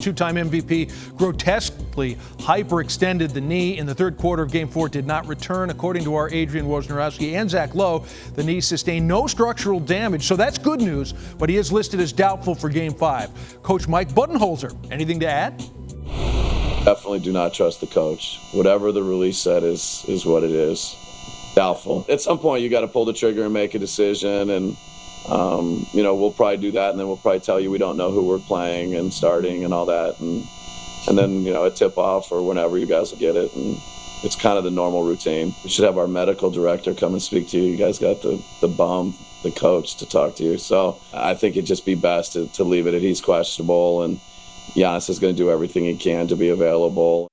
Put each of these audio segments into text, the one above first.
Two-time MVP grotesquely hyperextended the knee in the third quarter of Game 4, did not return. According to our Adrian Wojnarowski and Zach Lowe, the knee sustained no structural damage, so that's good news, but he is listed as doubtful for Game 5. Coach Mike Budenholzer, anything to add? Definitely do not trust the coach. Whatever the release said is what it is. Doubtful. At some point, you got to pull the trigger and make a decision, and we'll probably do that, and then we'll probably tell you we don't know who we're playing and starting and all that, and then a tip off or whenever you guys will get it, and it's kind of the normal routine. We should have our medical director come and speak to you. You guys got the coach to talk to you. So I think it'd just be best to leave it at he's questionable, and Giannis is going to do everything he can to be available.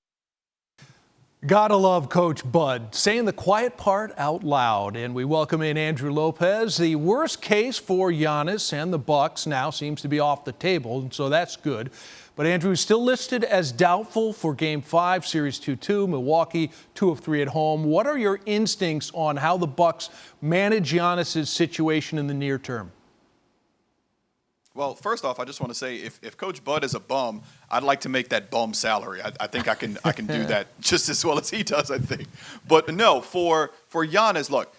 Gotta love Coach Bud saying the quiet part out loud. And we welcome in Andrew Lopez. The worst case for Giannis and the Bucks now seems to be off the table, and so that's good. But Andrew is still listed as doubtful for Game 5, Series 2-2, Milwaukee 2 of 3 at home. What are your instincts on how the Bucks manage Giannis' situation in the near term? Well, first off, I just want to say if Coach Bud is a bum, I'd like to make that bum salary. I think I can do that just as well as he does, I think. But no, for Giannis, look,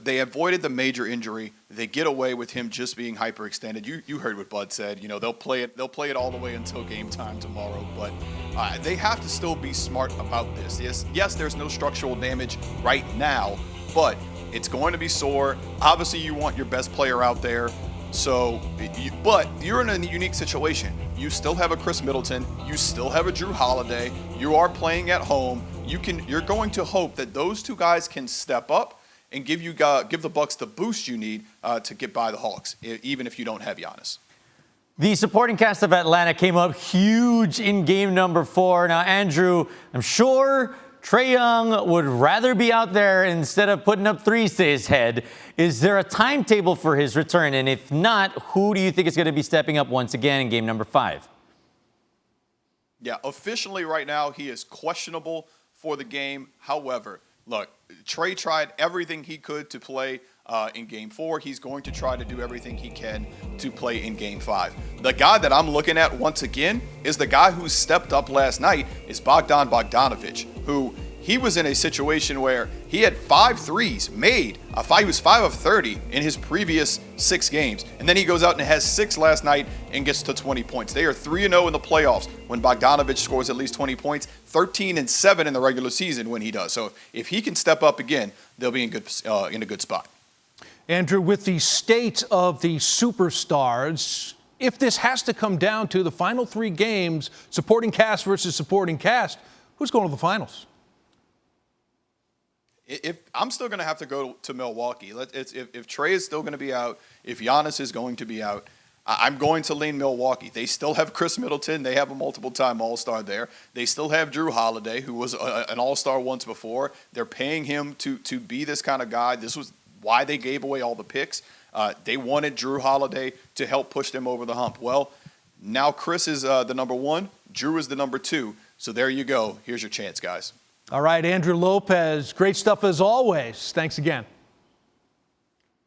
they avoided the major injury. They get away with him just being hyperextended. You heard what Bud said. They'll play it all the way until game time tomorrow. But they have to still be smart about this. Yes, there's no structural damage right now, but it's going to be sore. Obviously, you want your best player out there. But you're in a unique situation. You still have a Chris Middleton. You still have a Drew Holiday. You are playing at home. You're going to hope that those two guys can step up and give the Bucks the boost you need to get by the Hawks, even if you don't have Giannis. The supporting cast of Atlanta came up huge in game number 4. Now, Andrew, I'm sure Trae Young would rather be out there instead of putting up threes to his head. Is there a timetable for his return? And if not, who do you think is going to be stepping up once again in game number 5? Yeah, officially right now, he is questionable for the game. However, look, Trae tried everything he could to play in Game 4. He's going to try to do everything he can to play in Game 5. The guy that I'm looking at once again is the guy who stepped up last night is Bogdan Bogdanović, who he was in a situation where he had 5 threes made. He was 5 of 30 in his previous 6 games. And then he goes out and has 6 last night and gets to 20 points. They are 3-0 in the playoffs when Bogdanović scores at least 20 points, 13-7 in the regular season when he does. So if he can step up again, they'll be in a good spot. Andrew, with the state of the superstars, if this has to come down to the final 3 games, supporting cast versus supporting cast, who's going to the finals? If I'm still going to have to go to Milwaukee. If Trae is still going to be out, if Giannis is going to be out, I'm going to lean Milwaukee. They still have Chris Middleton. They have a multiple-time All-Star there. They still have Drew Holiday, who was an All-Star once before. They're paying him to be this kind of guy. This was why they gave away all the picks. They wanted Drew Holiday to help push them over the hump. Well, now Chris is the number 1. Drew is the number 2. So there you go. Here's your chance, guys. All right, Andrew Lopez, great stuff as always. Thanks again.